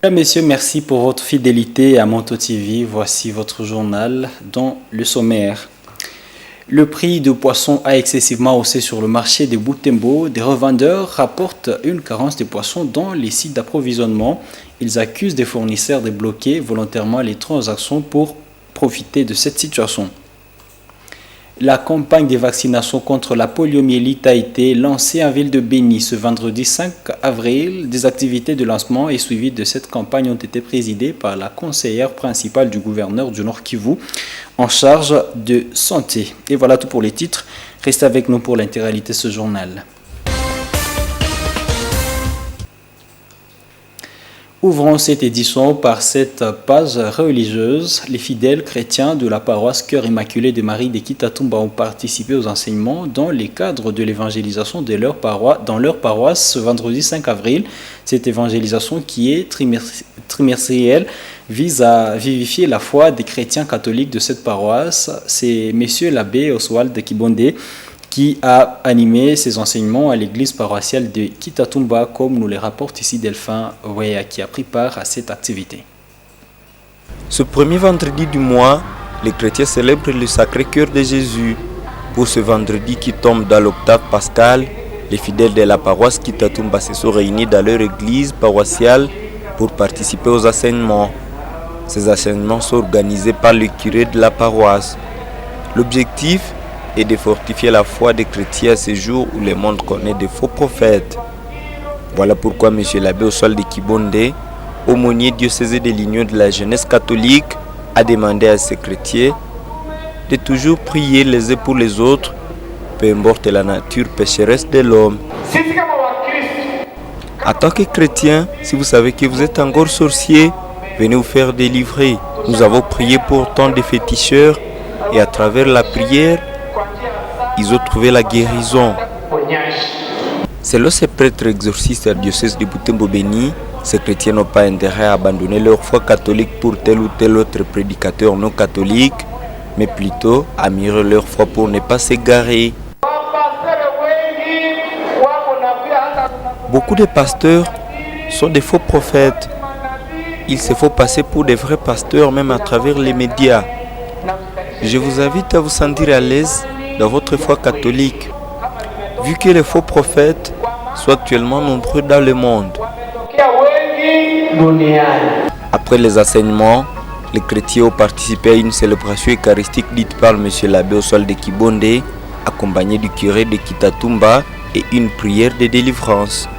Mesdames, Messieurs, merci pour votre fidélité à Monto TV. Voici votre journal dans le sommaire. Le prix du poisson a excessivement haussé sur le marché de Butembo. Des revendeurs rapportent une carence de poissons dans les sites d'approvisionnement. Ils accusent des fournisseurs de bloquer volontairement les transactions pour profiter de cette situation. La campagne de vaccination contre la poliomyélite a été lancée en ville de Béni ce vendredi 5 avril. Des activités de lancement et suivi de cette campagne ont été présidées par la conseillère principale du gouverneur du Nord Kivu en charge de santé. Et voilà tout pour les titres. Restez avec nous pour l'intégralité de ce journal. Ouvrons cette édition par cette page religieuse. Les fidèles chrétiens de la paroisse Cœur Immaculé de Marie de Kitatumba ont participé aux enseignements dans le cadre de l'évangélisation de dans leur paroisse ce vendredi 5 avril. Cette évangélisation qui est trimestrielle vise à vivifier la foi des chrétiens catholiques de cette paroisse. C'est Monsieur l'abbé Oswald Kibonde qui a animé ses enseignements à l'église paroissiale de Kitatumba, comme nous le rapporte ici Delphin Weya, qui a pris part à cette activité. Ce premier vendredi du mois, les chrétiens célèbrent le Sacré-Cœur de Jésus. Pour ce vendredi qui tombe dans l'octave pascale, les fidèles de la paroisse Kitatumba se sont réunis dans leur église paroissiale pour participer aux enseignements. Ces enseignements sont organisés par le curé de la paroisse. L'objectif et de fortifier la foi des chrétiens à ce jour où le monde connaît de faux prophètes. Voilà pourquoi M. l'abbé Oswald Kibonde, aumônier diocésain de l'Union de la jeunesse catholique, a demandé à ses chrétiens de toujours prier les uns pour les autres, peu importe la nature pécheresse de l'homme. En tant que chrétien, si vous savez que vous êtes encore sorcier, venez vous faire délivrer. Nous avons prié pour tant de féticheurs et à travers la prière, ils ont trouvé la guérison. Selon ces prêtres exorcistes du diocèse de Butembo-Béni, ces chrétiens n'ont pas intérêt à abandonner leur foi catholique pour tel ou tel autre prédicateur non catholique, mais plutôt à mirer leur foi pour ne pas s'égarer. Beaucoup de pasteurs sont des faux prophètes. Ils se font passer pour des vrais pasteurs même à travers les médias. Je vous invite à vous sentir à l'aise dans votre foi catholique, vu que les faux prophètes sont actuellement nombreux dans le monde. Après les enseignements, les chrétiens ont participé à une célébration eucharistique dite par M. l'abbé Oswald Kibonde, accompagné du curé de Kitatumba et une prière de délivrance.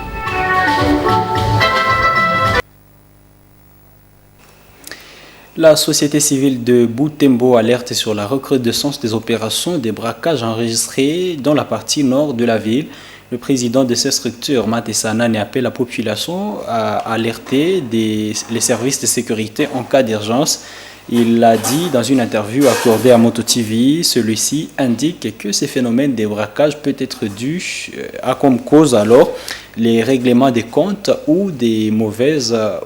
La société civile de Butembo alerte sur la recrudescence des opérations de braquage enregistrées dans la partie nord de la ville. Le président de cette structure, Matessana, appelle la population à alerter les services de sécurité en cas d'urgence. Il l'a dit dans une interview accordée à Moto TV. Celui-ci indique que ces phénomènes de braquage peuvent être dus à comme cause alors les règlements des comptes ou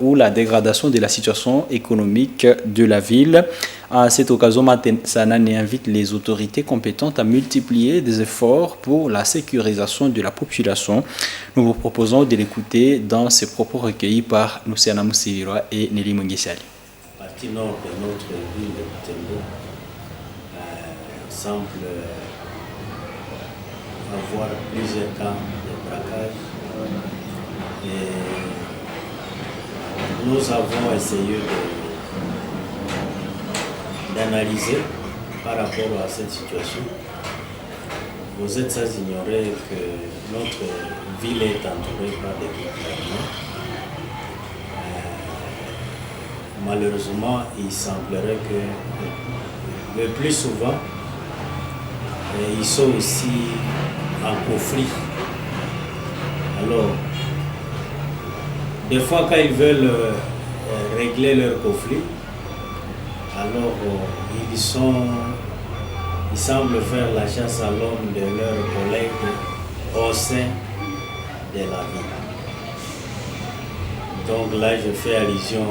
ou la dégradation de la situation économique de la ville. À cette occasion, Matessana invite les autorités compétentes à multiplier des efforts pour la sécurisation de la population. Nous vous proposons de l'écouter dans ses propos recueillis par Nusiana Musirwa et Nelly Mungishali. La partie nord de notre ville de Butembo semble avoir plusieurs cas de braquage. Et nous avons essayé d'analyser par rapport à cette situation. Vous êtes sans ignorer que notre ville est entourée par des groupes armés. Malheureusement, il semblerait que le plus souvent, ils sont aussi en conflit. Alors, des fois, quand ils veulent régler leur conflit, alors ils semblent faire la chasse à l'homme de leurs collègues au sein de la ville. Donc là, je fais allusion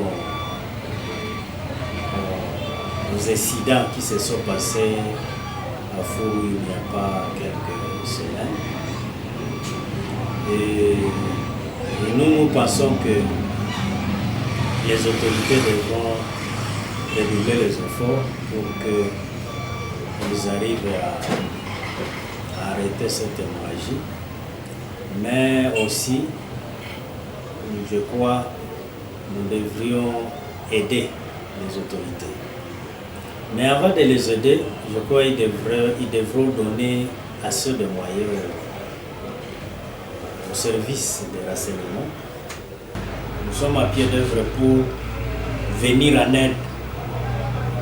aux incidents qui se sont passés à Fou il n'y a pas quelques semaines. Et nous pensons que les autorités devront redoubler les efforts pour qu'ils arrivent à arrêter cette hémorragie. Mais aussi, je crois, nous devrions aider les autorités. Mais avant de les aider, je crois qu'ils devront donner assez de moyens au service de renseignement. Nous sommes à pied d'œuvre pour venir en aide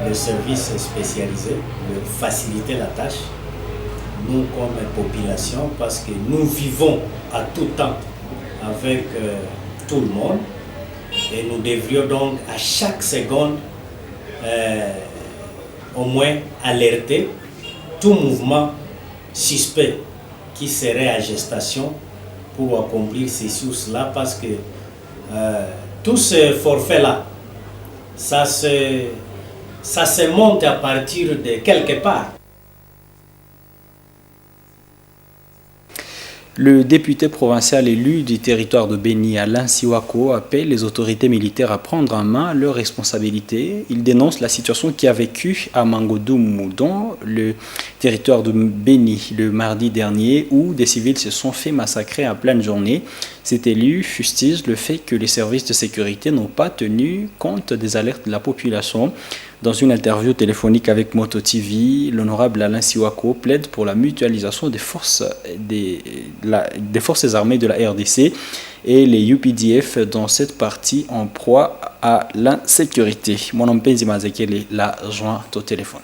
les services spécialisés, de faciliter la tâche, nous comme population, parce que nous vivons à tout temps avec tout le monde et nous devrions donc à chaque seconde au moins alerter tout mouvement suspect qui serait à gestation pour accomplir ces sources-là, parce que tout ce forfait-là, ça se monte à partir de quelque part. Le député provincial élu du territoire de Béni, Alain Siwako, appelle les autorités militaires à prendre en main leurs responsabilités. Il dénonce la situation qui a vécu à Mangodoumou, dans le territoire de Béni, le mardi dernier, où des civils se sont fait massacrer en pleine journée. Cet élu fustige le fait que les services de sécurité n'ont pas tenu compte des alertes de la population. Dans une interview téléphonique avec Moto TV, l'honorable Alain Siwako plaide pour la mutualisation des forces armées de la RDC et les UPDF dans cette partie en proie à l'insécurité. Mon nom Penzi Mazekele l'a joint au téléphone.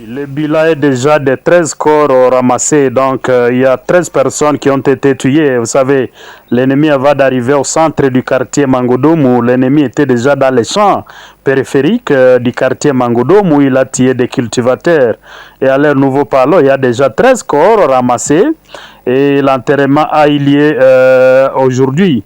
Le bilan est déjà de 13 corps ramassés, donc il y a 13 personnes qui ont été tuées. Vous savez, l'ennemi avant d'arriver au centre du quartier Mangodoum, où l'ennemi était déjà dans les champs périphériques du quartier Mangodoum, où il a tué des cultivateurs. Et à l'heure nouveau parlant, il y a déjà 13 corps ramassés et l'enterrement a eu lieu aujourd'hui.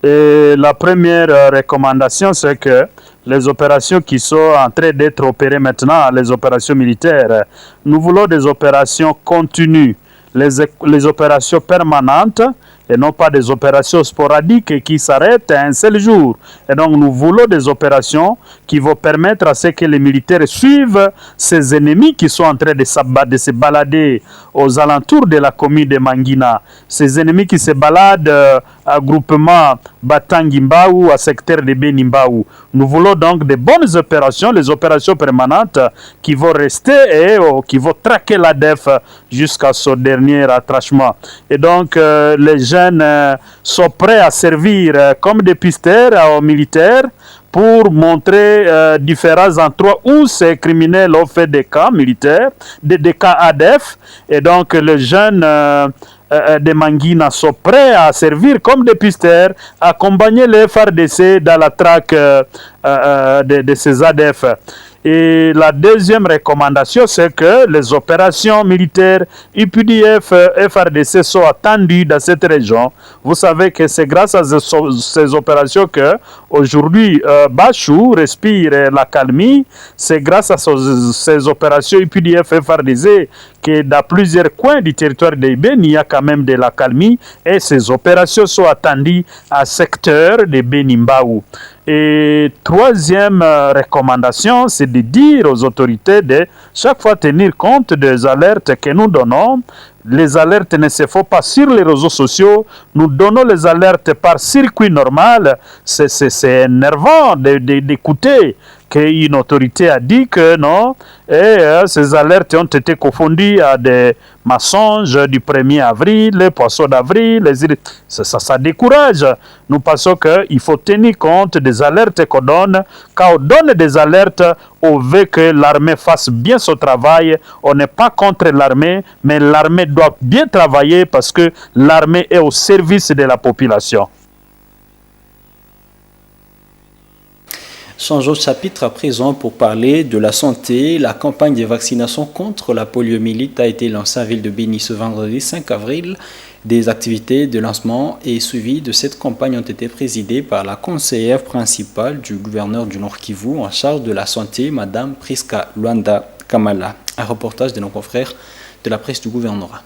Et la première recommandation, c'est que les opérations qui sont en train d'être opérées maintenant, les opérations militaires, nous voulons des opérations continues, les opérations permanentes et non pas des opérations sporadiques qui s'arrêtent un seul jour. Et donc nous voulons des opérations qui vont permettre à ce que les militaires suivent ces ennemis qui sont en train de se balader aux alentours de la commune de Mangina. Ces ennemis qui se baladent à groupement Batangi-Mbaou, à secteur de Beni-Mbaou. Nous voulons donc de bonnes opérations, les opérations permanentes qui vont rester et qui vont traquer l'ADF jusqu'à son dernier attachement. Et donc les jeunes sont prêts à servir comme des pisteurs aux militaires pour montrer différents endroits où ces criminels ont fait des camps militaires, des camps ADF. Et donc les jeunes de Mangina sont prêts à servir comme des pisteurs, à accompagner les FARDC dans la traque de ces ADF. Et la deuxième recommandation, c'est que les opérations militaires UPDF et FARDC sont attendues dans cette région. Vous savez que c'est grâce à ces opérations que aujourd'hui Bachou respire la calmie. C'est grâce à ces opérations UPDF et FARDC que dans plusieurs coins du territoire de Béni, il y a quand même de la calmie. Et ces opérations sont attendues à secteur de Beni-Mbaou. Et troisième recommandation, c'est de dire aux autorités de chaque fois tenir compte des alertes que nous donnons. Les alertes ne se font pas sur les réseaux sociaux. Nous donnons les alertes par circuit normal. C'est énervant d'écouter qu'une autorité a dit que non, et ces alertes ont été confondues à des mensonges du 1er avril, les poissons d'avril, ça décourage. Nous pensons qu'il faut tenir compte des alertes qu'on donne. Quand on donne des alertes, on veut que l'armée fasse bien son travail. On n'est pas contre l'armée, mais l'armée doit bien travailler parce que l'armée est au service de la population. Changeons de chapitre à présent pour parler de la santé. La campagne de vaccination contre la poliomyélite a été lancée en ville de Béni ce vendredi 5 avril. Des activités de lancement et suivi de cette campagne ont été présidées par la conseillère principale du gouverneur du Nord Kivu en charge de la santé, Madame Priska Luanda Kamala. Un reportage de nos confrères de la presse du gouvernorat.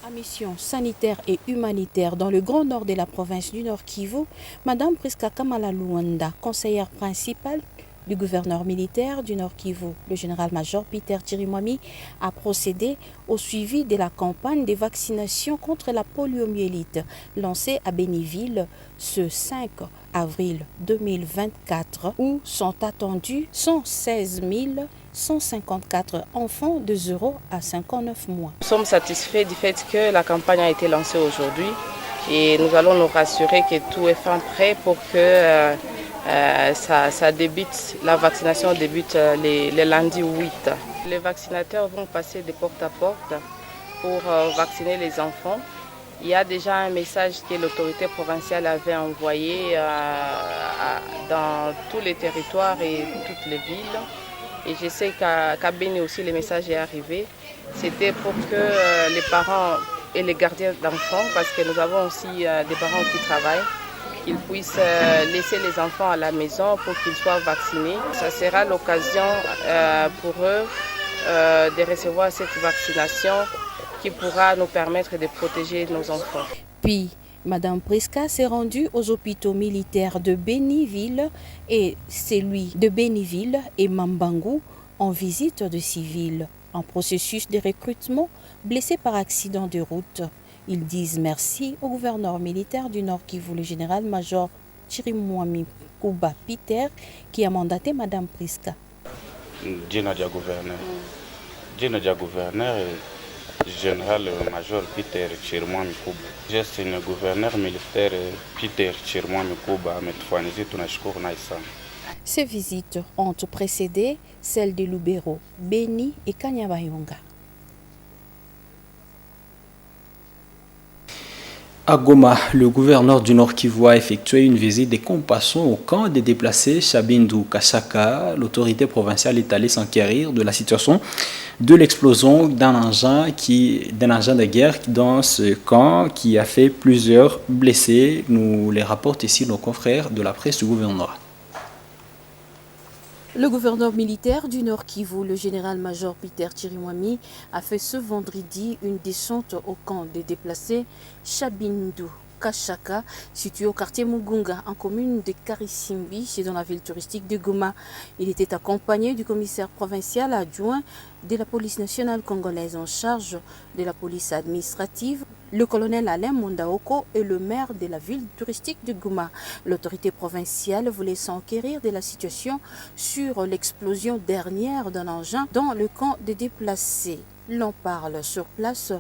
à mission sanitaire et humanitaire dans le Grand Nord de la province du Nord Kivu, Madame Priska Kamala Luanda, conseillère principale du gouverneur militaire du Nord Kivu, le général-major Peter Chirimwami, a procédé au suivi de la campagne de vaccination contre la poliomyélite lancée à Béniville ce 5 avril 2024, où sont attendus 116 154 enfants de 0 à 59 mois. Nous sommes satisfaits du fait que la campagne a été lancée aujourd'hui et nous allons nous rassurer que tout est fin prêt pour que ça débute, la vaccination débute les lundis 8. Les vaccinateurs vont passer de porte à porte pour vacciner les enfants. Il y a déjà un message que l'autorité provinciale avait envoyé dans tous les territoires et toutes les villes. Et je sais qu'à Béni aussi le message est arrivé. C'était pour que les parents et les gardiens d'enfants, parce que nous avons aussi des parents qui travaillent, qu'ils puissent laisser les enfants à la maison pour qu'ils soient vaccinés. Ça sera l'occasion pour eux de recevoir cette vaccination qui pourra nous permettre de protéger nos enfants. Puis, Madame Priska s'est rendue aux hôpitaux militaires de Béniville et celui de Béniville et Mambangu en visite de civils, en processus de recrutement blessés par accident de route. Ils disent merci au gouverneur militaire du Nord Kivu, le général-major Chirimwami Kuba Peter, qui a mandaté Madame Priska. Djinadia gouverneur général-major Peter Chirimwami Kuba. Je suis le gouverneur militaire Peter Chirimwami Kuba ametufanyizia tunashukuru naye sana. Ces visites ont précédé celles de Lubero, Beni et Kanyabayonga. À Goma, le gouverneur du Nord Kivu a effectué une visite de compassion au camp des déplacés Chabindu Kashaka. L'autorité provinciale est allée s'enquérir de la situation de l'explosion d'un engin de guerre dans ce camp qui a fait plusieurs blessés. Nous les rapportent ici nos confrères de la presse du gouvernement. Le gouverneur militaire du Nord Kivu, le général-major Peter Chirimwami, a fait ce vendredi une descente au camp des déplacés Chabindu Kashaka, situé au quartier Mugunga, en commune de Karisimbi, c'est dans la ville touristique de Goma. Il était accompagné du commissaire provincial adjoint de la police nationale congolaise en charge de la police administrative, le colonel Alain Mondaoko et le maire de la ville touristique de Goma. L'autorité provinciale voulait s'enquérir de la situation sur l'explosion dernière d'un engin dans le camp des déplacés. L'on parle sur place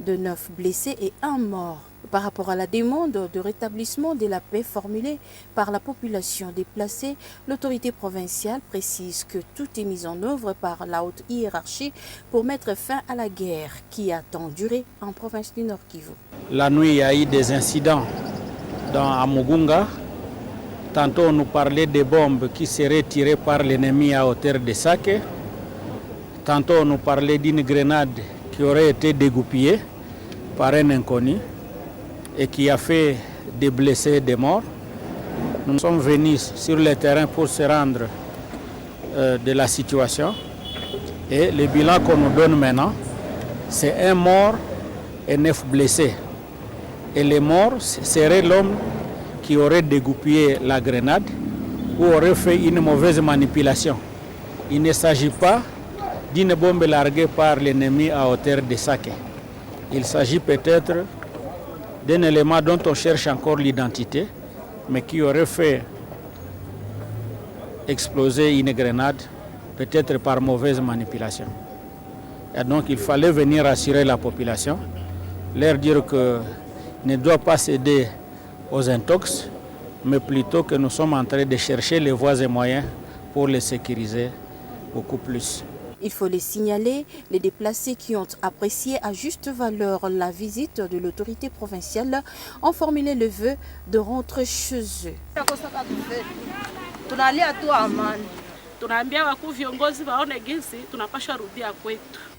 de 9 blessés et 1 mort. Par rapport à la demande de rétablissement de la paix formulée par la population déplacée, l'autorité provinciale précise que tout est mis en œuvre par la haute hiérarchie pour mettre fin à la guerre qui a tant duré en province du Nord Kivu. La nuit, il y a eu des incidents à Mugunga. Tantôt, on nous parlait des bombes qui seraient tirées par l'ennemi à hauteur de Sake. Tantôt, on nous parlait d'une grenade qui aurait été dégoupillée par un inconnu et qui a fait des blessés et des morts. Nous sommes venus sur le terrain pour se rendre de la situation. Et le bilan qu'on nous donne maintenant, c'est 1 mort et 9 blessés. Et les morts seraient l'homme qui aurait dégoupillé la grenade ou aurait fait une mauvaise manipulation. Il ne s'agit pas d'une bombe larguée par l'ennemi à hauteur de Sake. Il s'agit peut-être d'un élément dont on cherche encore l'identité, mais qui aurait fait exploser une grenade, peut-être par mauvaise manipulation. Et donc il fallait venir rassurer la population, leur dire que ne doit pas céder aux intox, mais plutôt que nous sommes en train de chercher les voies et moyens pour les sécuriser beaucoup plus. Il faut les signaler, les déplacés qui ont apprécié à juste valeur la visite de l'autorité provinciale ont formulé le vœu de rentrer chez eux.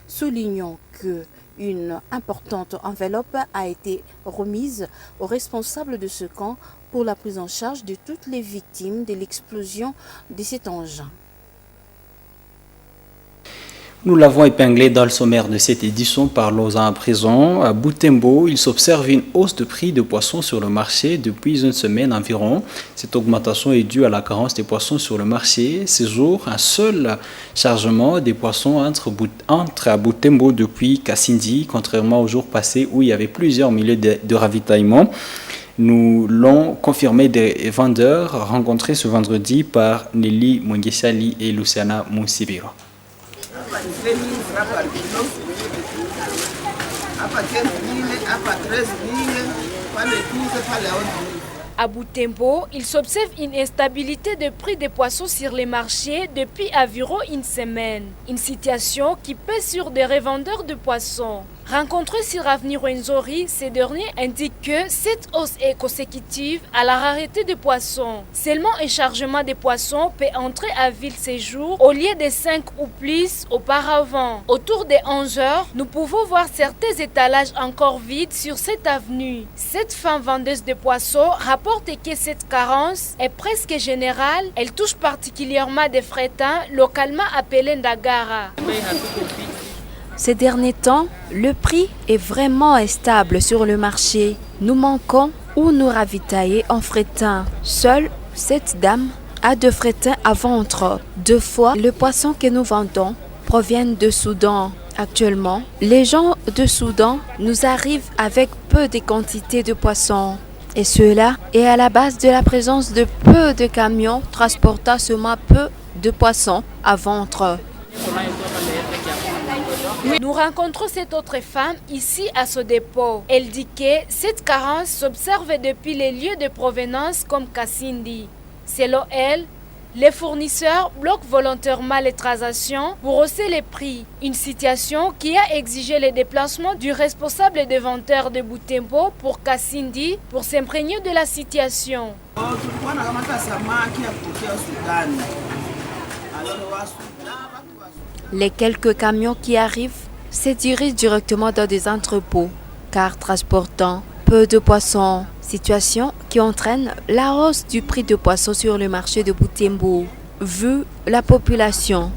Soulignons qu'une importante enveloppe a été remise aux responsables de ce camp pour la prise en charge de toutes les victimes de l'explosion de cet engin. Nous l'avons épinglé dans le sommaire de cette édition. Parlons à présent. À Butembo, il s'observe une hausse de prix de poissons sur le marché depuis une semaine environ. Cette augmentation est due à la carence des poissons sur le marché. Ces jours, un seul chargement des poissons entre à Butembo depuis Kasindi, contrairement aux jours passés où il y avait plusieurs milliers de ravitaillements. Nous l'ont confirmé des vendeurs rencontrés ce vendredi par Nelly Mwengesali et Luciana Moussibiro. À Butembo, il s'observe une instabilité de prix des poissons sur les marchés depuis environ une semaine. Une situation qui pèse sur des revendeurs de poissons. Rencontré sur Avenue Rwenzori, ces derniers indiquent que cette hausse est consécutive à la rareté des poissons. Seulement un chargement des poissons peut entrer à Ville Séjour au lieu de 5 ou plus auparavant. Autour des 11 heures, nous pouvons voir certains étalages encore vides sur cette avenue. Cette femme vendeuse de poissons rapporte que cette carence est presque générale. Elle touche particulièrement des frétins localement appelés Ndagara. Ces derniers temps, le prix est vraiment stable sur le marché. Nous manquons où nous ravitailler en frétin. Seule cette dame a 2 frétins à vendre. 2 fois le poisson que nous vendons proviennent de Soudan. Actuellement, les gens de Soudan nous arrivent avec peu de quantité de poissons. Et cela est à la base de la présence de peu de camions transportant seulement peu de poissons à vendre. Nous rencontrons cette autre femme ici à ce dépôt. Elle dit que cette carence s'observe depuis les lieux de provenance comme Kasindi. Selon elle, les fournisseurs bloquent volontairement les transactions pour hausser les prix. Une situation qui a exigé le déplacement du responsable des vendeurs de Butembo pour Kasindi pour s'imprégner de la situation. Les quelques camions qui arrivent se dirigent directement dans des entrepôts, car transportant peu de poissons. Situation qui entraîne la hausse du prix de poissons sur le marché de Butembo. Vu la population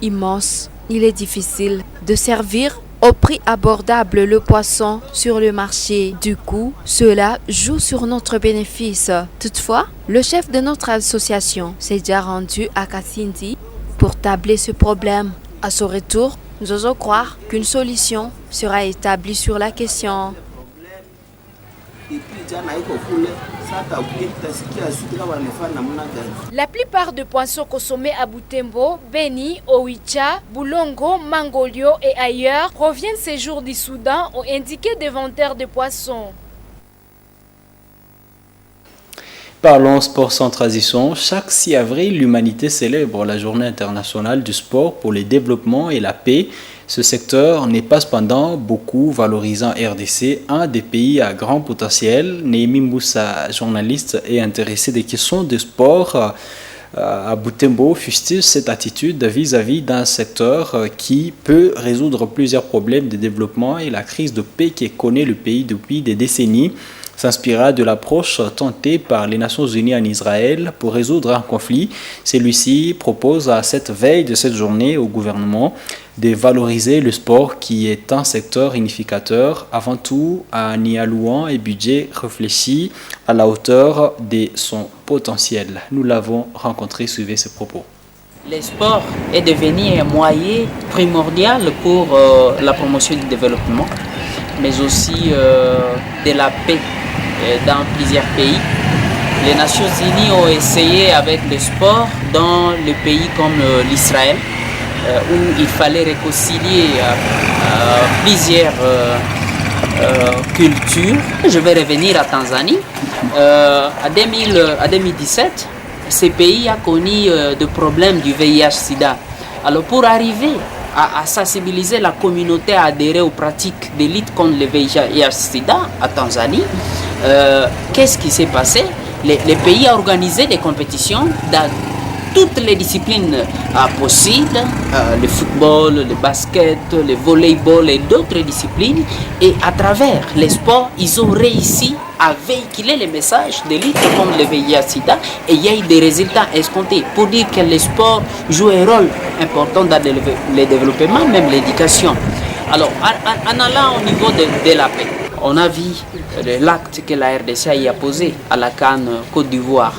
immense, il est difficile de servir au prix abordable le poisson sur le marché. Du coup, cela joue sur notre bénéfice. Toutefois, le chef de notre association s'est déjà rendu à Kasindi pour tabler ce problème. À son retour, nous osons croire qu'une solution sera établie sur la question. La plupart des poissons consommés à Butembo, Beni, Oicha, Boulongo, Mangolio et ailleurs proviennent ces jours du Soudan, ont indiqué des vendeurs de poissons. Parlons sport sans transition. Chaque 6 avril, l'humanité célèbre la journée internationale du sport pour le développement et la paix. Ce secteur n'est pas cependant beaucoup valorisant RDC, un des pays à grand potentiel. Némi Moussa, journaliste et intéressé des questions de sport à Butembo, fustige cette attitude vis-à-vis d'un secteur qui peut résoudre plusieurs problèmes de développement et la crise de paix qui connaît le pays depuis des décennies. S'inspira de l'approche tentée par les Nations Unies en Israël pour résoudre un conflit. Celui-ci propose à cette veille de cette journée au gouvernement de valoriser le sport qui est un secteur unificateur, avant tout en y allouant un budget réfléchi à la hauteur de son potentiel. Nous l'avons rencontré, suivez ses propos. Le sport est devenu un moyen primordial pour la promotion du développement, mais aussi de la paix dans plusieurs pays. Les Nations Unies ont essayé avec le sport dans les pays comme l'Israël, où il fallait réconcilier plusieurs cultures. Je vais revenir à Tanzanie. En 2017, ce pays a connu des problèmes du VIH-Sida. Alors pour arriver à sensibiliser la communauté à adhérer aux pratiques de lutte contre le VIH-Sida à Tanzanie, qu'est-ce qui s'est passé? Les pays ont organisé des compétitions dans toutes les disciplines possibles, le football, le basket, le volleyball et d'autres disciplines. Et à travers les sports, ils ont réussi à véhiculer les messages de lutte contre le VIH-Sida et il y a eu des résultats escomptés pour dire que le sport joue un rôle important dans le développement, même l'éducation. Alors, en allant au niveau de la paix, on a vu l'acte que la RDC a posé à la CAN Côte d'Ivoire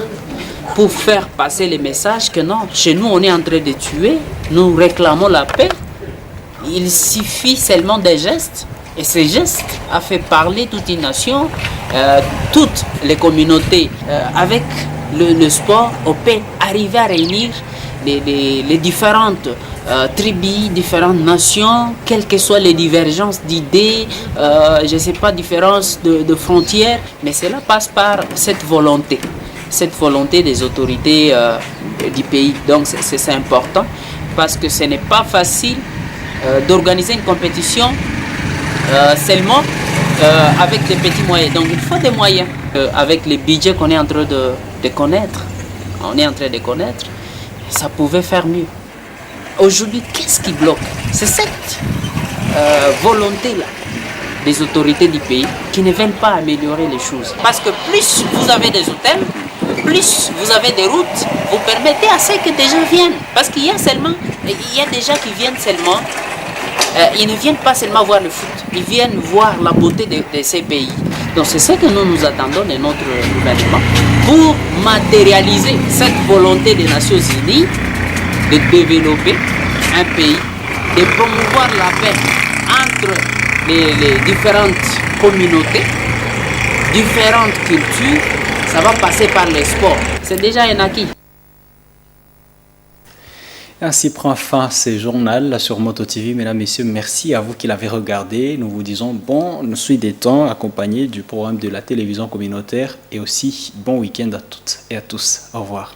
pour faire passer le message que non, chez nous on est en train de tuer, nous réclamons la paix. Il suffit seulement des gestes et ces gestes ont fait parler toute une nation, toutes les communautés. Avec le sport, on peut arriver à réunir les différentes tribus, différentes nations, quelles que soient les divergences d'idées, je ne sais pas, différences de frontières, mais cela passe par cette volonté des autorités du pays. Donc c'est important parce que ce n'est pas facile d'organiser une compétition seulement avec des petits moyens. Donc il faut des moyens avec les budgets qu'on est en train de connaître. On est en train de connaître. Ça pouvait faire mieux. Aujourd'hui, qu'est-ce qui bloque? C'est cette volonté-là des autorités du pays qui ne veulent pas améliorer les choses. Parce que plus vous avez des hôtels, plus vous avez des routes, vous permettez à ce que des gens viennent. Parce qu'il y a des gens qui viennent seulement, ils ne viennent pas seulement voir le foot, ils viennent voir la beauté de ces pays. Donc c'est ce que nous attendons de notre gouvernement pour matérialiser cette volonté des Nations Unies de développer un pays, de promouvoir la paix entre les différentes communautés, différentes cultures. Ça va passer par les sports. C'est déjà un acquis. Ainsi prend fin ce journal sur Moto TV. Mesdames, Messieurs, merci à vous qui l'avez regardé. Nous vous disons bonne suite des temps accompagné du programme de la télévision communautaire et aussi bon week-end à toutes et à tous. Au revoir.